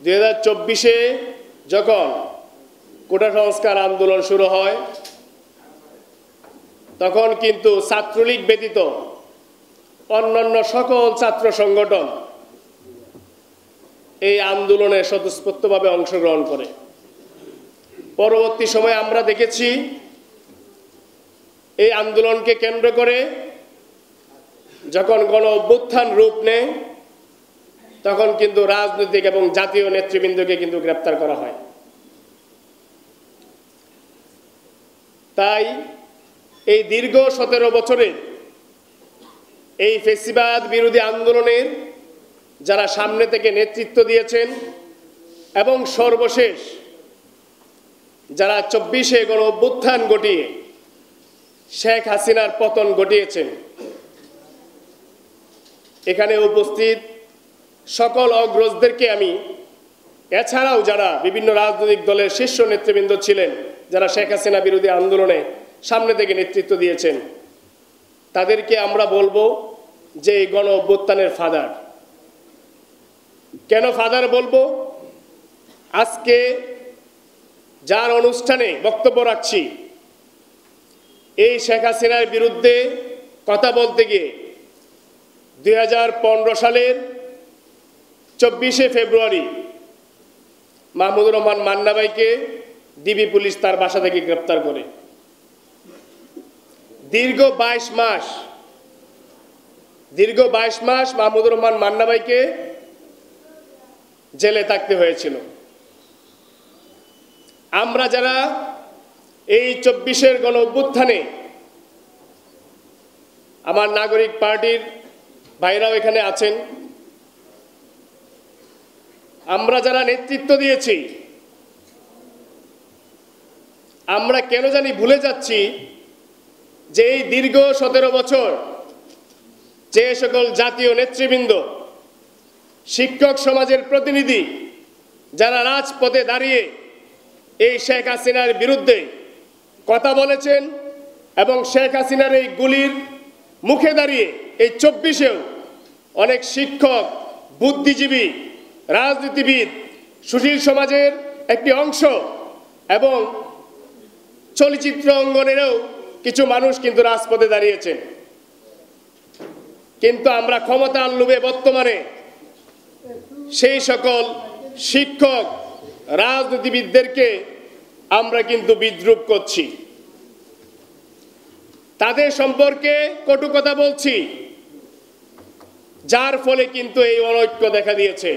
2024-এ যখন কোটা সংস্কার আন্দোলন শুরু হয় তখন কিন্তু ছাত্রলীগ ব্যতীত অন্যান্য সকল ছাত্র সংগঠন এই আন্দোলনে স্বতঃস্ফূর্তভাবে অংশগ্রহণ করে। পরবর্তী সময়ে আমরা দেখেছি এই আন্দোলনকে কেন্দ্র করে যখন গণ অভ্যুত্থান রূপ নেয় তখন কিন্তু রাজনৈতিক এবং জাতীয় নেতৃবৃন্দকে কিন্তু গ্রেপ্তার করা হয়। তাই এই দীর্ঘ 17 বছরে এই ফ্যাসিবাদ বিরোধী আন্দোলনের যারা সামনে থেকে নেতৃত্ব দিয়েছেন এবং সর্বশেষ যারা 24-এ গণ অভ্যুত্থান ঘটিয়ে শেখ হাসিনার পতন ঘটিয়েছেন, এখানে উপস্থিত সকল অগ্রজদেরকে আমি, এছাড়াও যারা বিভিন্ন রাজনৈতিক দলের শীর্ষ নেতৃবৃন্দ ছিলেন যারা শেখ হাসিনা বিরোধী আন্দোলনে সামনে থেকে নেতৃত্ব দিয়েছেন, তাদেরকে আমরা বলবো যে এই গণ অভ্যুত্থানের ফাদার। কেন ফাদার বলবো? আজকে যার অনুষ্ঠানে বক্তব্য রাখছি এই শেখ হাসিনার বিরুদ্ধে কথা বলতে গিয়ে 2015 সালের 24শে ফেব্রুয়ারি মাহমুদুর রহমান মান্না ভাইকে ডিবি পুলিশ তার বাসা থেকে গ্রেপ্তার করে। দীর্ঘ 22 মাস মাহমুদুর রহমান মান্না ভাইকে জেলে থাকতে হয়েছিল। আমরা যারা এই 24-এর গণ অভ্যুত্থানে, আমার নাগরিক পার্টির ভাইরাও এখানে আছেন, আমরা যারা নেতৃত্ব দিয়েছি, আমরা কেন জানি ভুলে যাচ্ছি যে এই দীর্ঘ 17 বছর যে সকল জাতীয় নেতৃবৃন্দ, শিক্ষক সমাজের প্রতিনিধি যারা রাজপথে দাঁড়িয়ে এই শেখ হাসিনার বিরুদ্ধে কথা বলেছেন এবং শেখ হাসিনার এই গুলির মুখে দাঁড়িয়ে এই 24-এও অনেক শিক্ষক, বুদ্ধিজীবী, রাজনীতিবিদ, সুশীল সমাজের একটি অংশ এবং চলচ্চিত্র অঙ্গনেরও কিছু মানুষ কিন্তু রাজপথে দাঁড়িয়েছেন। কিন্তু আমরা ক্ষমতার লোভে বর্তমানে সেই সকল শিক্ষক, রাজনীতিবিদদেরকে আমরা কিন্তু বিদ্রূপ করছি, তাদের সম্পর্কে কটু কথা বলছি, যার ফলে কিন্তু এই অনৈক্য দেখা দিয়েছে।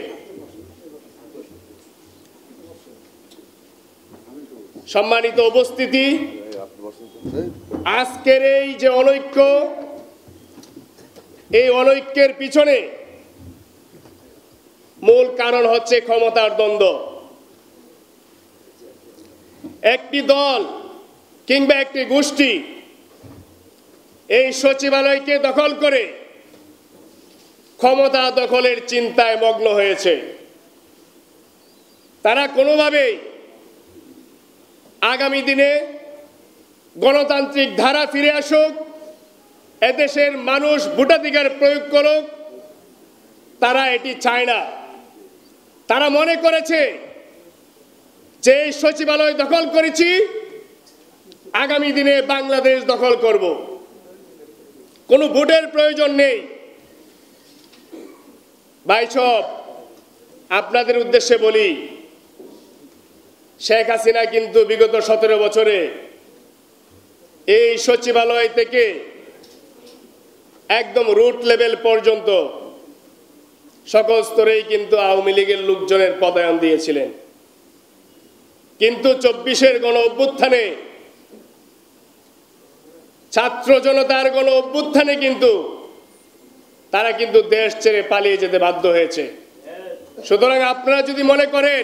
সম্মানিত উপস্থিতি, আজকের এই যে অনৈক্য, এই অনৈক্যের পিছনে মূল কারণ হচ্ছে ক্ষমতার দ্বন্দ্ব। একটি দল কিংবা একটি গোষ্ঠী এই সচিবালয়কে দখল করে ক্ষমতা দখলের চিন্তায় মগ্ন হয়েছে। তারা কোনোভাবেই আগামী দিনে গণতান্ত্রিক ধারা ফিরে আসুক, এদেশের মানুষ ভোটাধিকার প্রয়োগ করুক, তারা এটি চায় না। তারা মনে করেছে যে এই সচিবালয় দখল করেছি, আগামী দিনে বাংলাদেশ দখল করব, কোনো ভোটের প্রয়োজন নেই। ভাই সব, আপনাদের উদ্দেশ্যে বলি, শেখ হাসিনা কিন্তু বিগত 17 বছরে এই সচিবালয় থেকে একদম রুট লেভেল পর্যন্ত সকল স্তরেই কিন্তু আওয়ামী লীগের লোকজনের পদায়ন দিয়েছিলেন। কিন্তু 24-এর গণ অভ্যুত্থানে, ছাত্র জনতার গণ অভ্যুত্থানে কিন্তু তারা কিন্তু দেশ ছেড়ে পালিয়ে যেতে বাধ্য হয়েছে। সুতরাং আপনারা যদি মনে করেন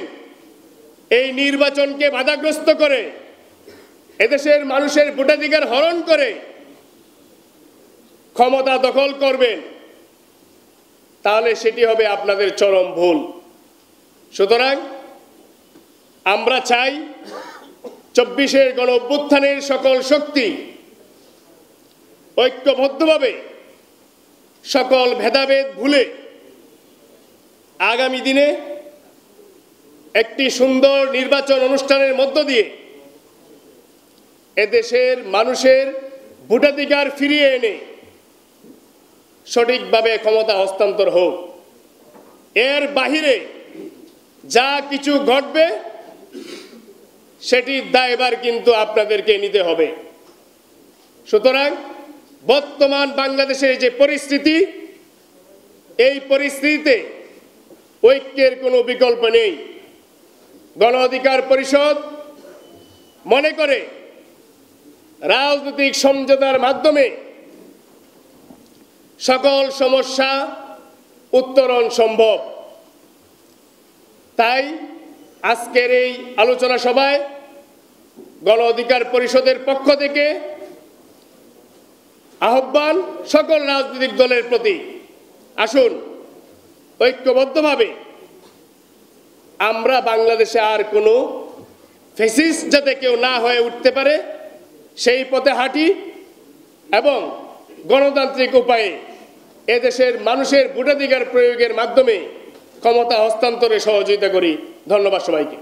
এই নির্বাচনকে বাধাগ্রস্ত করে, এদেশের মানুষের ভোটাধিকার হরণ করে ক্ষমতা দখল করবেন, তাহলে সেটি হবে আপনাদের চরম ভুল। সুতরাং আমরা চাই 24-এর গণ অভ্যুত্থানের সকল শক্তি ঐক্যবদ্ধভাবে, সকল ভেদাভেদ ভুলে আগামী দিনে একটি সুন্দর নির্বাচন অনুষ্ঠানের মধ্য দিয়ে এদেশের মানুষের ভোটাধিকার ফিরিয়ে এনে সঠিকভাবে ক্ষমতা হস্তান্তর হোক। এর বাহিরে যা কিছু ঘটবে সেটির দায়ভার কিন্তু আপনাদেরকে নিতে হবে। সুতরাং বর্তমান বাংলাদেশের যে পরিস্থিতি, এই পরিস্থিতিতে ঐক্যের কোনো বিকল্প নেই। গণ অধিকার পরিষদ মনে করে রাজনৈতিক সমঝোতার মাধ্যমে সকল সমস্যা উত্তরণ সম্ভব। তাই আজকের এই আলোচনা সভায় গণ অধিকার পরিষদের পক্ষ থেকে আহ্বান সকল রাজনৈতিক দলের প্রতি, আসুন ঐক্যবদ্ধভাবে আমরা বাংলাদেশে আর কোনো ফ্যাসিস্ট যাতে কেউ না হয়ে উঠতে পারে সেই পথে হাঁটি এবং গণতান্ত্রিক উপায়ে এদেশের মানুষের ভোটাধিকার প্রয়োগের মাধ্যমে ক্ষমতা হস্তান্তরে সহযোগিতা করি। ধন্যবাদ সবাইকে।